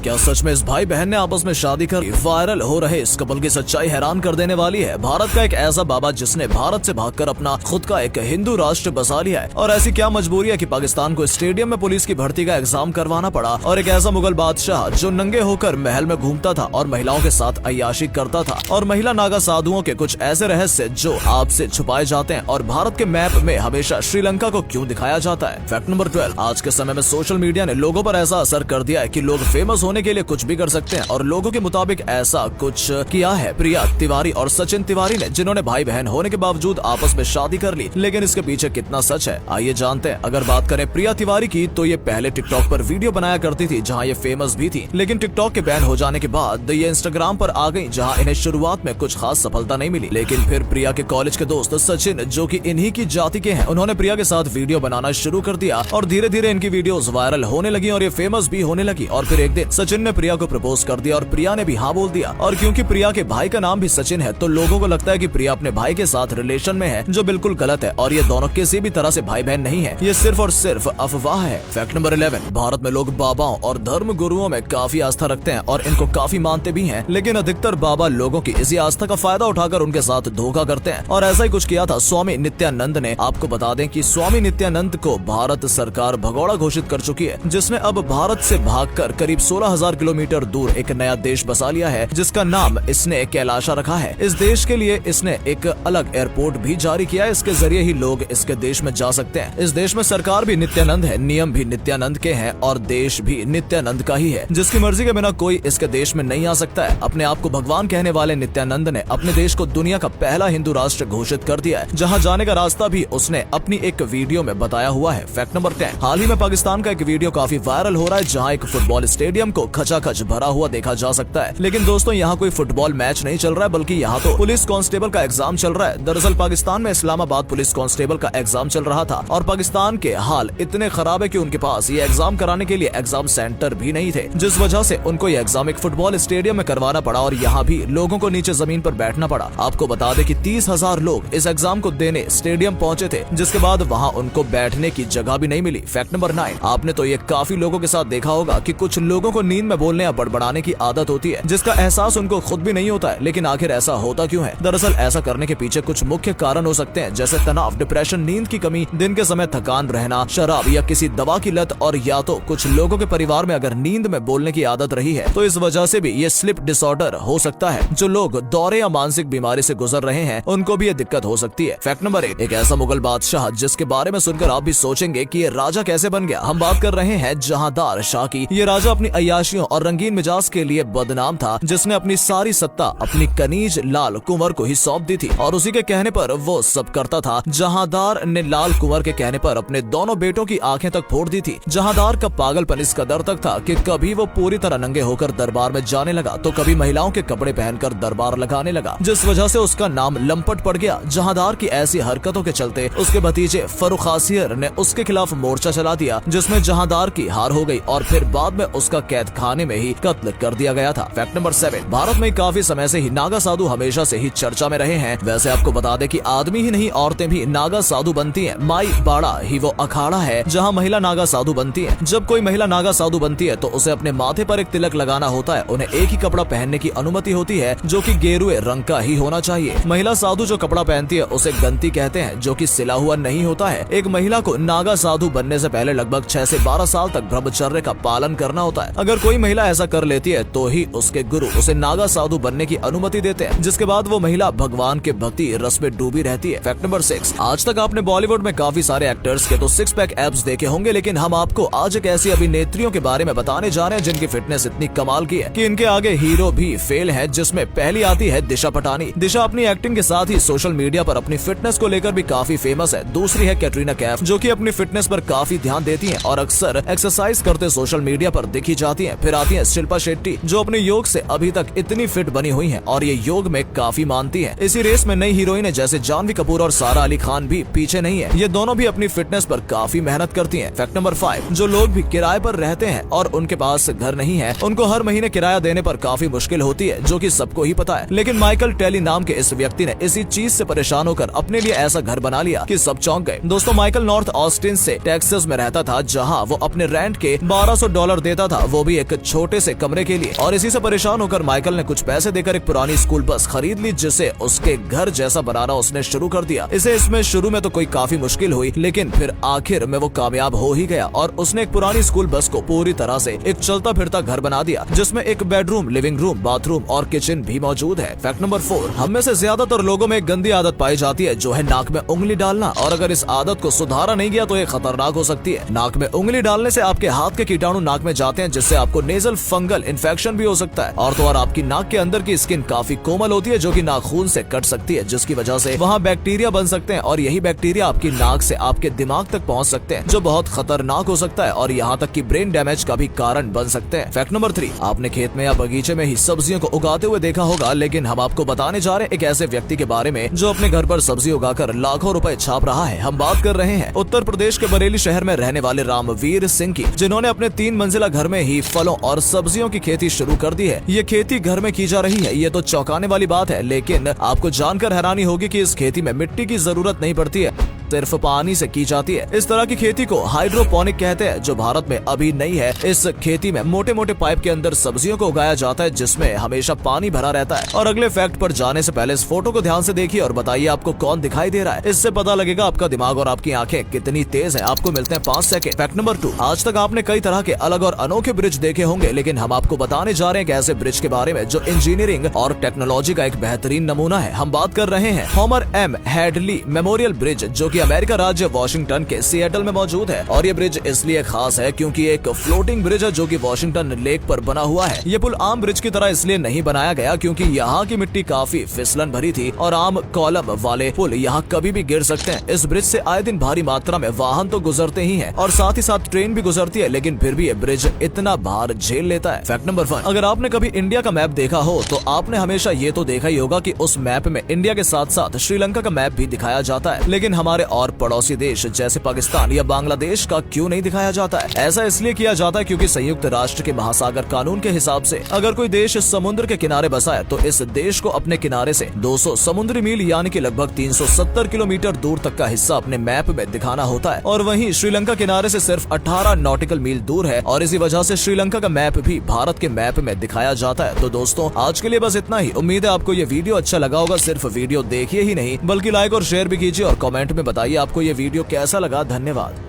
क्या सच में इस भाई बहन ने आपस में शादी कर वायरल हो रहे इस कपल की सच्चाई हैरान कर देने वाली है। भारत का एक ऐसा बाबा जिसने भारत से भागकर अपना खुद का एक हिंदू राष्ट्र बसा लिया है, और ऐसी क्या मजबूरी है कि पाकिस्तान को स्टेडियम में पुलिस की भर्ती का एग्जाम करवाना पड़ा। और एक ऐसा मुगल बादशाह जो नंगे होकर महल में घूमता था और महिलाओं के साथ अय्याशी करता था, और महिला नागा साधुओं के कुछ ऐसे रहस्य जो आपसे छुपाए जाते हैं। और भारत के मैप में हमेशा श्रीलंका को क्यों दिखाया जाता है। फैक्ट नंबर 12, आज के समय में सोशल मीडिया ने लोगों पर ऐसा असर कर दिया है कि लोग फेमस होने के लिए कुछ भी कर सकते हैं, और लोगों के मुताबिक ऐसा कुछ किया है प्रिया तिवारी और सचिन तिवारी ने, जिन्होंने भाई बहन होने के बावजूद आपस में शादी कर ली। लेकिन इसके पीछे कितना सच है, आइए जानते हैं। अगर बात करें प्रिया तिवारी की, तो ये पहले टिकटॉक पर वीडियो बनाया करती थी जहां ये फेमस भी थी, लेकिन टिकटॉक के बैन हो जाने के बाद ये इंस्टाग्राम पर आ गई, जहां इन्हें शुरुआत में कुछ खास सफलता नहीं मिली। लेकिन फिर प्रिया के कॉलेज के दोस्त सचिन, जो कि इन्हीं की जाति के हैं, उन्होंने प्रिया के साथ वीडियो बनाना शुरू कर दिया, और धीरे धीरे इनकी वीडियोस वायरल होने लगी और ये फेमस भी होने लगी। और फिर एक दिन सचिन ने प्रिया को प्रपोज कर दिया और प्रिया ने भी हाँ बोल दिया। और क्योंकि प्रिया के भाई का नाम भी सचिन है, तो लोगों को लगता है कि प्रिया अपने भाई के साथ रिलेशन में है, जो बिल्कुल गलत है। और ये दोनों किसी भी तरह से भाई बहन नहीं है, ये सिर्फ और सिर्फ अफवाह है। फैक्ट नंबर 11, भारत में लोग बाबाओं और धर्म गुरुओं में काफी आस्था रखते हैं और इनको काफी मानते भी हैं, लेकिन अधिकतर बाबा लोगों की इसी आस्था का फायदा उठाकर उनके साथ धोखा करते हैं। और ऐसा ही कुछ किया था स्वामी नित्यानंद ने। आपको बता दें कि स्वामी नित्यानंद को भारत सरकार भगोड़ा घोषित कर चुकी है, जिसने अब भारत से भागकर करीब 16,000 किलोमीटर दूर एक नया देश बसा लिया है, जिसका नाम इसने कैलाशा रखा है। इस देश के लिए इसने एक अलग एयरपोर्ट भी जारी किया है, इसके जरिए ही लोग इसके देश में जा सकते हैं। इस देश में सरकार भी नित्यानंद है, नियम भी नित्यानंद के हैं, और देश भी नित्यानंद का ही है। जिसकी मर्जी के बिना कोई इसके देश में नहीं आ सकता है। अपने आप को भगवान कहने वाले नित्यानंद ने अपने देश को दुनिया का पहला हिंदू राष्ट्र घोषित कर दिया है, जहां जाने का रास्ता भी उसने अपनी एक वीडियो में बताया हुआ है। फैक्ट नंबर 10, हाल ही में पाकिस्तान का एक वीडियो काफी वायरल हो रहा है, जहां एक फुटबॉल स्टेडियम को खचाखच भरा हुआ देखा जा सकता है। लेकिन दोस्तों, यहाँ कोई फुटबॉल मैच नहीं चल रहा है, बल्कि यहाँ तो पुलिस कांस्टेबल का एग्जाम चल रहा है। दरअसल पाकिस्तान में इस्लामाबाद पुलिस कांस्टेबल का एग्जाम चल रहा था, और पाकिस्तान के हाल इतने खराब है कि उनके पास ये एग्जाम कराने के लिए एग्जाम सेंटर भी नहीं थे, जिस वजह से उनको ये एग्जाम एक फुटबॉल स्टेडियम में करवाना पड़ा, और यहाँ भी लोगों को नीचे जमीन पर बैठना पड़ा। आपको बता दें कि 30,000 लोग इस एग्जाम को देने स्टेडियम पहुंचे थे, जिसके बाद वहाँ उनको बैठने की जगह भी नहीं मिली। फैक्ट नंबर 9, आपने तो ये काफी लोगों के साथ देखा होगा कि कुछ लोगों को नींद में बोलने या बड़बड़ाने की आदत होती है, जिसका एहसास उनको खुद भी नहीं होता है। लेकिन आखिर ऐसा होता क्यों है? दरअसल ऐसा करने के पीछे कुछ मुख्य कारण हो सकते हैं, जैसे तनाव, डिप्रेशन, नींद की कमी, दिन के समय थकान रहना, शराब या किसी दवा की लत, और या तो कुछ लोगों के परिवार में अगर नींद में बोलने की आदत रही है, तो इस वजह से भी ये स्लिप डिसऑर्डर हो सकता है। जो लोग दौरे या मानसिक बीमारी से गुजर रहे हैं, उनको भी ये दिक्कत हो सकती है। फैक्ट नंबर 1, एक ऐसा मुगल बादशाह जिसके बारे में सुनकर आप भी सोचेंगे कि ये राजा कैसे बन गया। हम बात कर रहे हैं जहांदार शाह की। ये राजा अपनी अय्याशियों और रंगीन मिजाज के लिए बदनाम था, जिसने अपनी सारी सत्ता अपनी कनीज लाल कुंवर को ही सौंप दी थी, और उसी के कहने पर वो सब करता था। जहांदार ने लाल कुंवर के कहने पर अपने दोनों बेटों की आंखें तक फोड़ दी थी। जहांदार का पागलपन इस कदर तक था कि कभी वो पूरी तरह नंगे होकर दरबार में जाने लगा, तो कभी महिलाओं के कपड़े पहनकर दरबार लगाने लगा, जिस वजह से उसका नाम लंपट पड़ गया। जहांदार की ऐसी हरकतों के चलते उसके भतीजे फर्रुखासियर ने उसके खिलाफ मोर्चा चला दिया, जिसमें जहांदार की हार हो गई, और फिर बाद में उसका कैद खाने में ही कत्ल कर दिया गया था। फैक्ट नंबर 7, भारत में काफी समय से ही नागा साधु हमेशा से ही चर्चा में रहे हैं। वैसे आपको बता दें कि आदमी ही नहीं, औरतें भी नागा साधु बनती हैं। माई बाड़ा ही वो अखाड़ा है जहां महिला नागा साधु बनती है। जब कोई महिला नागा साधु बनती है, तो उसे अपने माथे पर एक तिलक लगाना होता है। उन्हें एक ही कपड़ा पहनने की अनुमति होती है, जो कि गेरुए रंग का ही होना चाहिए। महिला साधु जो कपड़ा पहनती है उसे गंती कहते हैं, जो कि सिला हुआ नहीं होता है। एक महिला को नागा साधु बनने से पहले लगभग 6 से 12 साल तक ब्रह्मचर्य का पालन करना होता है। अगर कोई महिला ऐसा कर लेती है, तो ही उसके गुरु उसे नागा साधु बनने की अनुमति देते हैं, जिसके बाद वो महिला भगवान के भक्ति रस में डूबी रहती है। फैक्ट नंबर 6, आज तक आपने बॉलीवुड में काफी सारे एक्टर्स के तो 6 पैक एब्स देखे होंगे, लेकिन हम आपको आज एक ऐसी अभिनेत्रियों के बारे में बताने जा रहे हैं जिनकी फिटनेस इतनी कमाल की है कि इनके आगे हीरो भी फेल है। जिसमें पहली आती है दिशा पटानी। दिशा अपनी एक्टिंग के साथ ही सोशल मीडिया पर अपनी फिटनेस को लेकर भी काफी फेमस है। दूसरी है कैटरीना कैफ, जो कि अपनी फिटनेस पर काफी ध्यान देती हैं और अक्सर एक्सरसाइज करते सोशल मीडिया पर दिखी जाती हैं। फिर आती है शिल्पा शेट्टी, जो अपने योग से अभी तक इतनी फिट बनी हुई हैं और ये योग में काफी मानती हैं। इसी रेस में नई हीरोइन है जैसे जानवी कपूर और सारा अली खान भी पीछे नहीं है। ये दोनों भी अपनी फिटनेस पर काफी मेहनत करती हैं। फैक्ट नंबर 5, जो लोग भी किराए पर रहते हैं और उनके पास घर नहीं है, उनको हर महीने किराया देने पर काफी मुश्किल होती है, जो कि सबको ही पता है। लेकिन माइकल टेली नाम के इस व्यक्ति ने इसी चीज से परेशान होकर अपने लिए ऐसा घर बना लिया कि सब चौंक गए। दोस्तों, माइकल नॉर्थ ऑस्टिन से टेक्सास में रहता था, जहां वो अपने रेंट के $1200 देता था, वो भी भी एक छोटे से कमरे के लिए। और इसी से परेशान होकर माइकल ने कुछ पैसे देकर एक पुरानी स्कूल बस खरीद ली, जिसे उसके घर जैसा बनाना उसने शुरू कर दिया। इसे इसमें शुरू में तो कोई काफी मुश्किल हुई, लेकिन फिर आखिर में वो कामयाब हो ही गया और उसने एक पुरानी स्कूल बस को पूरी तरह से एक चलता फिरता घर बना दिया, जिसमें एक बेडरूम, लिविंग रूम, बाथरूम और किचन भी मौजूद है। फैक्ट नंबर 4, हम में से ज्यादातर लोगों में एक गंदी आदत पाई जाती है, जो है नाक में उंगली डालना। और अगर इस आदत को सुधारा नहीं गया तो ये खतरनाक हो सकती है। नाक में उंगली डालने से आपके हाथ के कीटाणु नाक में जाते हैं, जिससे आपको नेजल फंगल इन्फेक्शन भी हो सकता है। और तो और आपकी नाक के अंदर की स्किन काफी कोमल होती है, जो कि नाखून से कट सकती है, जिसकी वजह से वहाँ बैक्टीरिया बन सकते हैं और यही बैक्टीरिया आपकी नाक से आपके दिमाग तक पहुँच सकते हैं, जो बहुत खतरनाक हो सकता है और यहाँ तक कि ब्रेन डैमेज का भी कारण बन सकते हैं। फैक्ट नंबर 3, आपने खेत में या बगीचे में ही सब्जियों को उगाते हुए देखा होगा, लेकिन हम आपको बताने जा रहे हैं एक ऐसे व्यक्ति के बारे में जो अपने घर पर सब्जी उगाकर लाखों रुपए छाप रहा है। हम बात कर रहे हैं उत्तर प्रदेश के बरेली शहर में रहने वाले रामवीर सिंह की, जिन्होंने अपने 3 मंजिला घर में ही फलों और सब्जियों की खेती शुरू कर दी है। ये खेती घर में की जा रही है, ये तो चौंकाने वाली बात है, लेकिन आपको जानकर हैरानी होगी कि इस खेती में मिट्टी की जरूरत नहीं पड़ती है, सिर्फ पानी से की जाती है। इस तरह की खेती को हाइड्रोपोनिक कहते हैं, जो भारत में अभी नहीं है। इस खेती में मोटे मोटे पाइप के अंदर सब्जियों को उगाया जाता है, जिसमें हमेशा पानी भरा रहता है। और अगले फैक्ट पर जाने से पहले इस फोटो को ध्यान से देखिए और बताइए आपको कौन दिखाई दे रहा है। इससे पता लगेगा आपका दिमाग और आपकी आंखें कितनी तेज है। आपको मिलते हैं 5 सेकंड। फैक्ट नंबर 2, आज तक आपने कई तरह के अलग और अनोखे ब्रिज देखे होंगे, लेकिन हम आपको बताने जा रहे हैं ऐसे ब्रिज के बारे में जो इंजीनियरिंग और टेक्नोलॉजी का एक बेहतरीन नमूना है। हम बात कर रहे हैं Homer M Hadley Memorial Bridge, जो कि अमेरिका राज्य वॉशिंगटन के सिएटल में मौजूद है। और ये ब्रिज इसलिए खास है क्योंकि एक फ्लोटिंग ब्रिज है जो कि वॉशिंगटन लेक पर बना हुआ है। ये पुल आम ब्रिज की तरह इसलिए नहीं बनाया गया क्योंकि यहाँ की मिट्टी काफी फिसलन भरी थी और आम कॉलम वाले पुल यहाँ कभी भी गिर सकते हैं। इस ब्रिज से आए दिन भारी मात्रा में वाहन तो गुजरते ही हैं और साथ ही साथ ट्रेन भी गुजरती है, लेकिन फिर भी ये ब्रिज इतना भार झेल लेता है। फैक्ट नंबर 1, अगर आपने कभी इंडिया का मैप देखा हो तो आपने हमेशा ये तो देखा ही होगा कि उस मैप में इंडिया के साथ साथ श्रीलंका का मैप भी दिखाया जाता है, लेकिन हमारे और पड़ोसी देश जैसे पाकिस्तान या बांग्लादेश का क्यों नहीं दिखाया जाता है? ऐसा इसलिए किया जाता है क्योंकि संयुक्त राष्ट्र के महासागर कानून के हिसाब से अगर कोई देश समुद्र के किनारे बसा है तो इस देश को अपने किनारे से 200 समुद्री मील यानी कि लगभग 370 किलोमीटर दूर तक का हिस्सा अपने मैप में दिखाना होता है। और वहीं श्रीलंका किनारे से सिर्फ 18 नॉटिकल मील दूर है और इसी वजह से श्रीलंका का मैप भी भारत के मैप में दिखाया जाता है। तो दोस्तों, आज के लिए बस इतना ही। उम्मीद है आपको ये वीडियो अच्छा लगा होगा। सिर्फ वीडियो देखिए ही नहीं बल्कि लाइक और शेयर भी कीजिए और कमेंट में बताइए आपको ये वीडियो कैसा लगा। धन्यवाद।